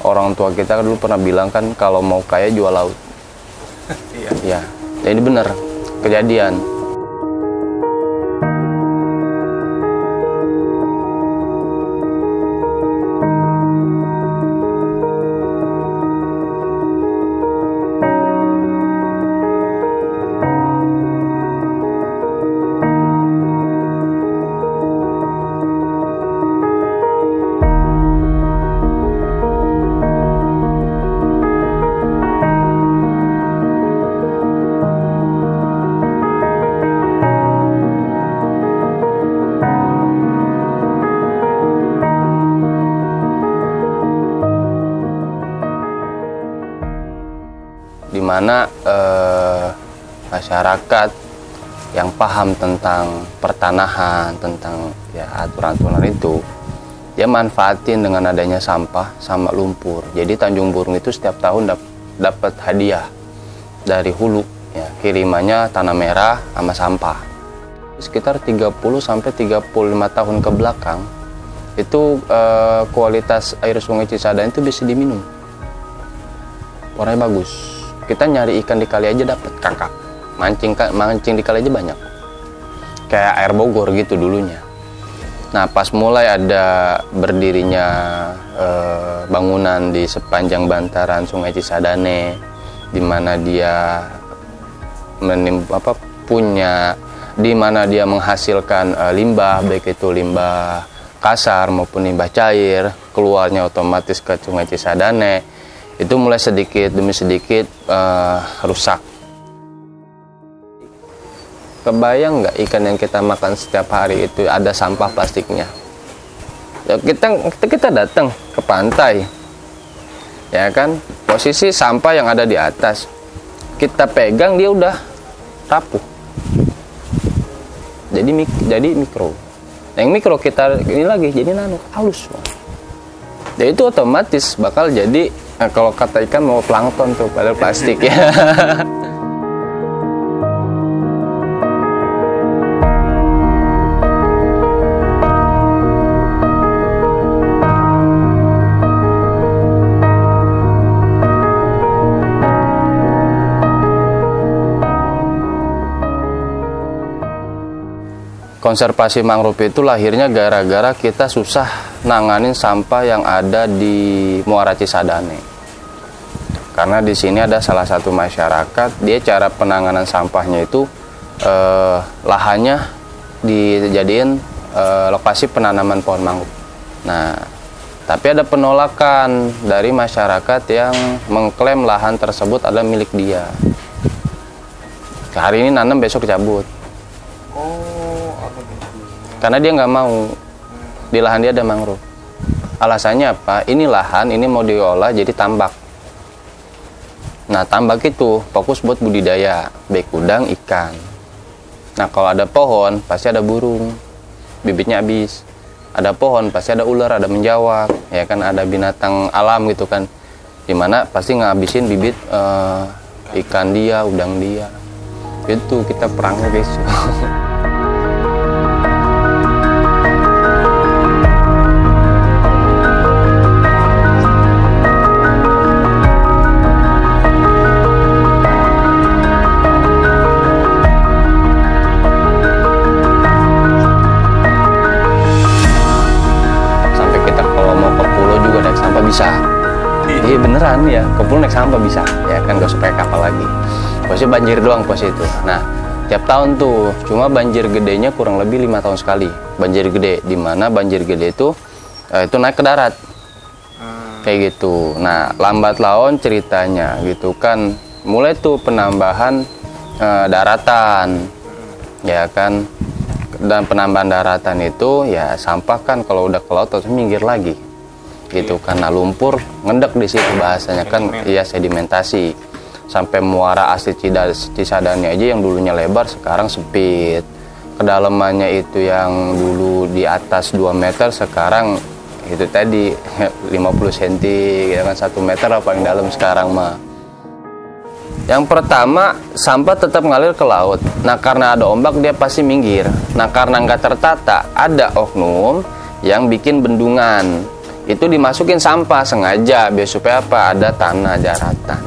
orang tua kita dulu pernah bilang kan, kalau mau kaya jual laut. Iya. Ya, jadi benar kejadian. Di mana masyarakat yang paham tentang pertanahan, tentang ya aturan-aturan itu, dia manfaatin dengan adanya sampah sama lumpur. Jadi Tanjung Burung itu setiap tahun dapat hadiah dari hulu, ya, kirimannya tanah merah sama sampah. Sekitar 30-35 tahun ke belakang itu kualitas air Sungai Cisadane itu bisa diminum, warnanya bagus. Kita nyari ikan di kali aja dapat kakap, mancing di kali aja banyak, kayak air Bogor gitu dulunya. Nah, pas mulai ada berdirinya bangunan di sepanjang bantaran Sungai Cisadane, di mana dia di mana dia menghasilkan limbah, baik itu limbah kasar maupun limbah cair, keluarnya otomatis ke Sungai Cisadane. Itu mulai sedikit demi sedikit rusak. Kebayang nggak ikan yang kita makan setiap hari itu ada sampah plastiknya? Ya, kita datang ke pantai, ya kan, posisi sampah yang ada di atas, kita pegang dia udah rapuh, jadi mikro. Yang mikro kita ini lagi jadi nano, halus. Jadi itu otomatis bakal jadi, nah, kalau kata ikan mau plankton tuh, padahal plastik ya. Konservasi mangrove itu lahirnya gara-gara kita susah nanganin sampah yang ada di Muara Cisadane. Karena di sini ada salah satu masyarakat, dia cara penanganan sampahnya itu lahannya dijadiin lokasi penanaman pohon mangrove. Nah, tapi ada penolakan dari masyarakat yang mengklaim lahan tersebut adalah milik dia. Hari ini nanam, besok cabut. Karena dia nggak mau di lahan dia ada mangrove. Alasannya apa? Ini lahan ini mau diolah jadi tambak. Nah, tambak itu fokus buat budidaya, baik udang, ikan. Nah, kalau ada pohon pasti ada burung, bibitnya habis. Ada pohon pasti ada ular, ada menjawab, ya kan, ada binatang alam gitu kan, dimana pasti ngabisin bibit ikan dia, udang dia. Itu kita perangnya guys. Bisa, iya beneran ya, ke pulau naik sampah bisa, ya kan, gak usah pakai kapal lagi. Posisi banjir doang pos itu. Nah, tiap tahun tuh, cuma banjir gedenya kurang lebih 5 tahun sekali. Banjir gede, dimana banjir gede itu naik ke darat, kayak gitu. Nah, lambat laun ceritanya gitu kan, mulai tuh penambahan daratan, ya kan. Dan penambahan daratan itu ya sampah kan kalau udah ke laut terus minggir lagi. Gitu karena lumpur ngendek di situ, bahasanya kan, iya, sedimentasi sampai muara asli Cisadane aja yang dulunya lebar sekarang sempit. Kedalamannya itu yang dulu di atas 2 meter sekarang itu tadi 50 cm, gitu kan, 1 meter lah paling dalam sekarang mah. Yang pertama, sampah tetap ngalir ke laut. Nah, karena ada ombak dia pasti minggir. Nah, karena nggak tertata, ada oknum yang bikin bendungan. itu dimasukin sampah sengaja biar supaya apa, ada tanah daratan.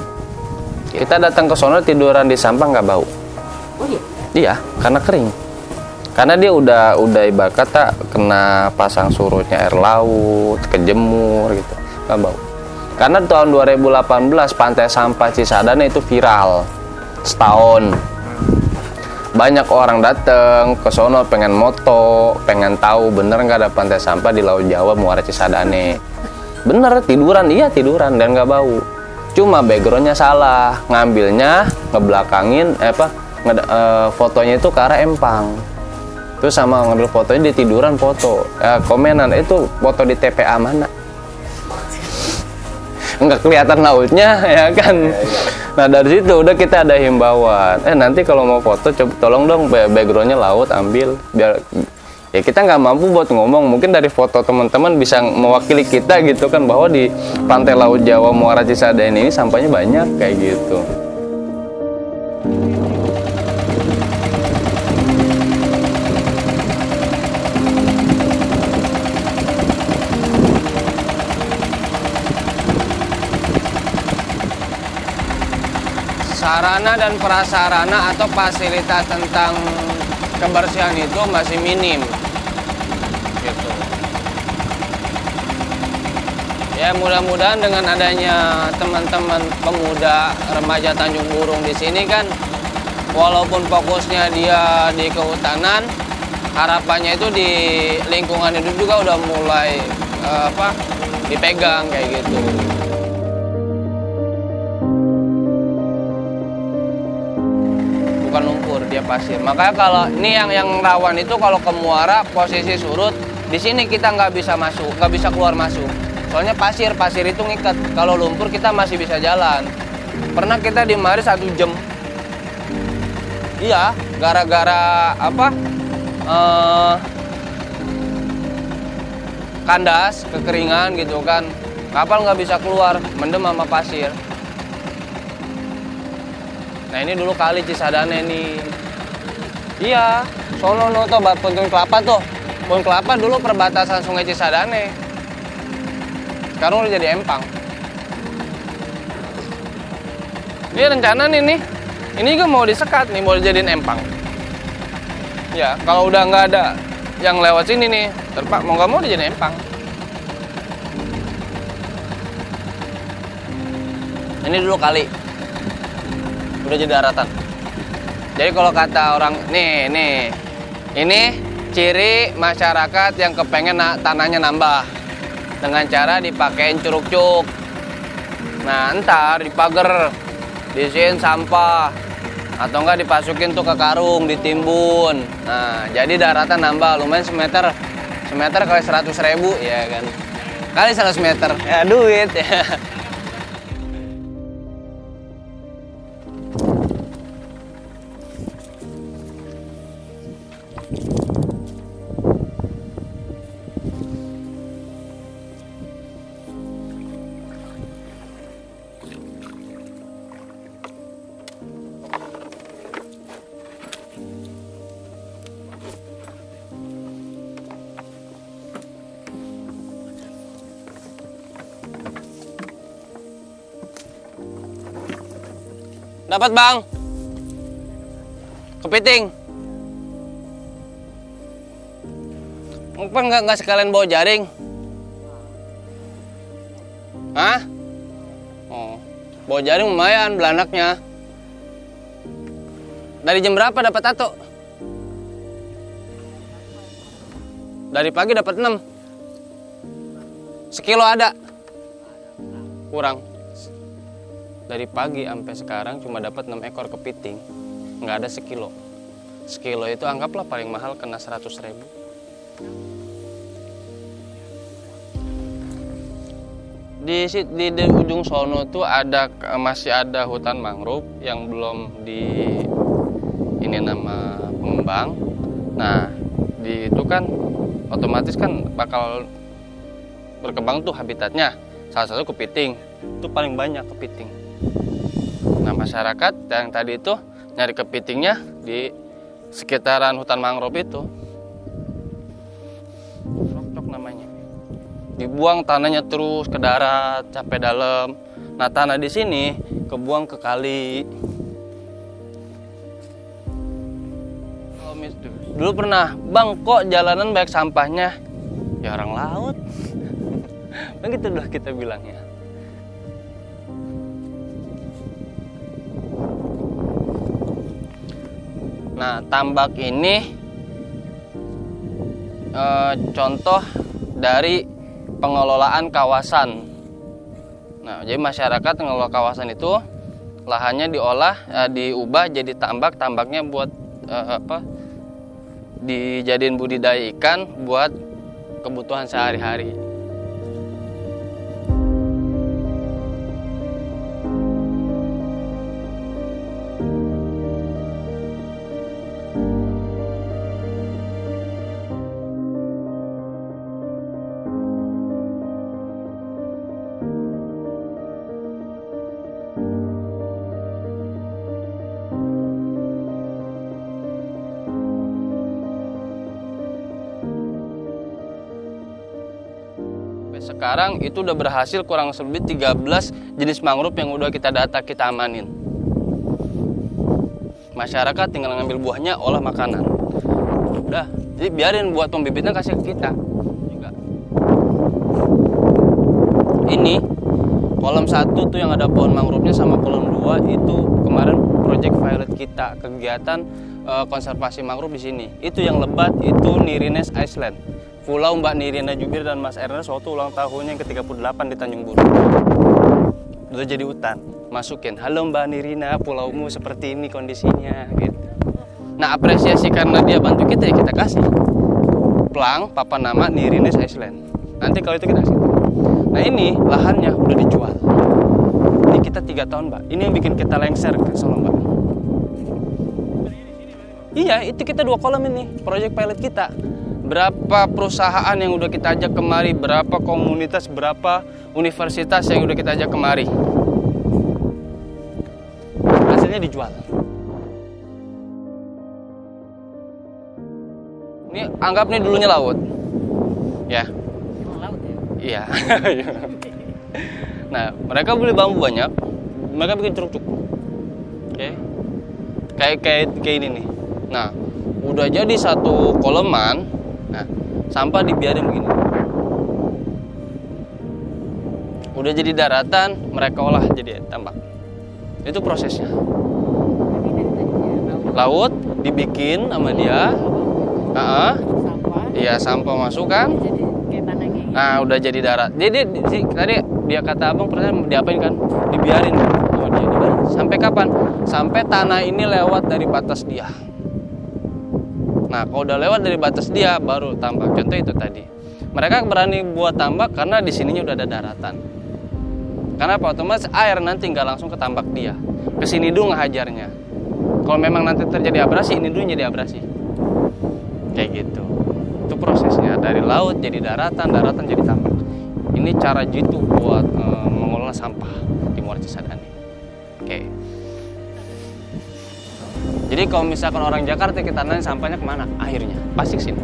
Kita datang ke sono tiduran di sampah nggak bau. Oh iya? Iya, karena kering. Karena dia udah ibarat kata kena pasang surutnya air laut, kejemur gitu, nggak bau. Karena tahun 2018 pantai sampah Cisadane itu viral setahun. Banyak orang datang ke sono pengen moto, pengen tahu bener nggak ada pantai sampah di Laut Jawa Muara Cisadane. Bener, tiduran, iya tiduran dan nggak bau. Cuma backgroundnya salah, ngambilnya ngebelakangin fotonya itu ke arah empang. Terus sama ngambil fotonya di tiduran foto. Komenan itu foto di TPA mana? Enggak kelihatan lautnya ya kan. Nah dari situ udah kita ada himbauan. Nanti kalau mau foto coba tolong dong backgroundnya laut ambil biar ya kita nggak mampu buat ngomong, mungkin dari foto teman-teman bisa mewakili kita gitu kan, bahwa di pantai Laut Jawa Muara Cisadane ini sampahnya banyak kayak gitu. Sarana dan prasarana atau fasilitas tentang kebersihan itu masih minim gitu. Ya mudah-mudahan dengan adanya teman-teman pemuda remaja Tanjung Burung di sini kan, walaupun fokusnya dia di kehutanan, harapannya itu di lingkungan hidup juga udah mulai dipegang kayak gitu. Bukan lumpur, dia pasir. Makanya kalau ini yang rawan itu kalau ke muara posisi surut, di sini kita nggak bisa masuk, nggak bisa keluar masuk. Soalnya pasir itu ngikat. Kalau lumpur kita masih bisa jalan. Pernah kita di mari 1 jam. Iya, gara-gara kandas, kekeringan gitu kan. Kapal nggak bisa keluar, mendem sama pasir. Nah ini dulu kali Cisadane nih. Iya, sono tuh Pohon Kelapa tuh. Pohon Kelapa dulu perbatasan Sungai Cisadane. Sekarang udah jadi empang. Ini rencana nih. Ini juga mau disekat nih, mau dijadiin empang. Ya, kalau udah nggak ada yang lewat sini nih, terpak mau nggak mau dijadiin empang. Ini dulu kali. Udah jadi daratan. Jadi kalau kata orang nih, ini ciri masyarakat yang kepengen tanahnya nambah dengan cara dipakein curug cuk. Nah ntar dipager, diisiin sampah, atau enggak dipasukin tuh ke karung, ditimbun. Nah jadi daratan nambah lumayan semeter kali 100.000 ya kan, kali 100 meter ya duit ya. Dapat bang, kepiting. Apa nggak sekalian bawa jaring? Hah? Oh, bawa jaring lumayan belanaknya. Dari jam berapa dapat tato? Dari pagi dapat 6. Sekilo ada? Kurang. Dari pagi sampai sekarang cuma dapat 6 ekor kepiting, nggak ada sekilo. Sekilo itu anggaplah paling mahal kena 100.000. Di ujung sono tuh masih ada hutan mangrove yang belum ini nama pengembang. Nah di itu kan otomatis kan bakal berkembang tuh habitatnya. Salah satu kepiting, itu paling banyak kepiting. Nah masyarakat yang tadi itu nyari kepitingnya di sekitaran hutan mangrove itu. Rokcok namanya. dibuang tanahnya terus ke darat sampai dalam. Nah, tanah di sini kebuang ke kali. Dulu pernah, bang kok jalanan banyak sampahnya? Ya orang laut. Begitu dah kita bilangnya. Nah, tambak ini contoh dari pengelolaan kawasan. Nah, jadi masyarakat mengelola kawasan itu lahannya diolah, diubah jadi tambak. Tambaknya buat dijadiin budidaya ikan buat kebutuhan sehari-hari. Sekarang itu udah berhasil kurang lebih 13 jenis mangrove yang udah kita data, kita amanin. Masyarakat tinggal ngambil buahnya, olah makanan. Udah, jadi biarin buat pembibitnya kasih ke kita juga. Ini kolom 1 tuh yang ada pohon mangrove-nya, sama kolom 2 itu kemarin project pilot kita, kegiatan konservasi mangrove di sini. Itu yang lebat itu Nirines Island. Pulau Mbak Nirina Jubir dan Mas Ernest waktu ulang tahunnya yang ke-38 di Tanjung Buru. Udah jadi hutan, masukin. Halo Mbak Nirina, pulaumu seperti ini kondisinya gitu. Nah, apresiasi karena dia bantu kita ya kita kasih. Plang, papan nama Nirines Island. Nanti kalau itu kita kasih. Nah, ini lahannya udah dijual. Ini kita 3 tahun, Mbak. Ini yang bikin kita lengser ke Solo, Mbak. Iya, itu kita 2 kolom ini, proyek pilot kita. Berapa perusahaan yang udah kita ajak kemari, berapa komunitas, berapa universitas yang udah kita ajak kemari. Hasilnya dijual. Ini anggap nih dulunya laut. Ya. Laut ya? Iya. Nah, mereka beli bambu banyak, mereka bikin curug-curug. Oke. Kayak ini nih. Nah, udah jadi 1 koleman. Nah, sampah dibiarin begini. Udah jadi daratan, mereka olah jadi tambak. Itu prosesnya. Laut dibikin sama dia. Iya, sampah masuk kan. Nah, udah jadi darat. Jadi tadi dia kata abang pernah diapain kan? Dibiarin sama dia. Dibiarin. Sampai kapan? Sampai tanah ini lewat dari batas dia. Nah, kalau udah lewat dari batas dia, baru tambak. Contoh itu tadi. Mereka berani buat tambak karena di sininya udah ada daratan. Karena apa? Otomatis air nanti nggak langsung ke tambak dia. Kesini dulu ngehajarnya. Kalau memang nanti terjadi abrasi, ini dulu jadi abrasi. Kayak gitu. Itu prosesnya. Dari laut jadi daratan, daratan jadi tambak. Ini cara jitu buat mengelola sampah di Muara Cisadane. Oke. Jadi kalau misalkan orang Jakarta kita nanya sampahnya kemana? Akhirnya pasti kesini.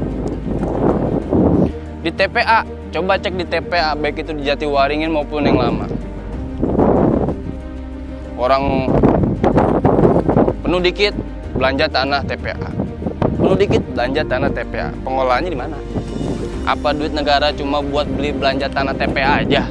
Di TPA, coba cek di TPA, baik itu di Jatiwaringin maupun yang lama. Orang penuh dikit, belanja tanah TPA. Penuh dikit, belanja tanah TPA. Pengolahannya di mana? Apa duit negara cuma buat beli belanja tanah TPA aja?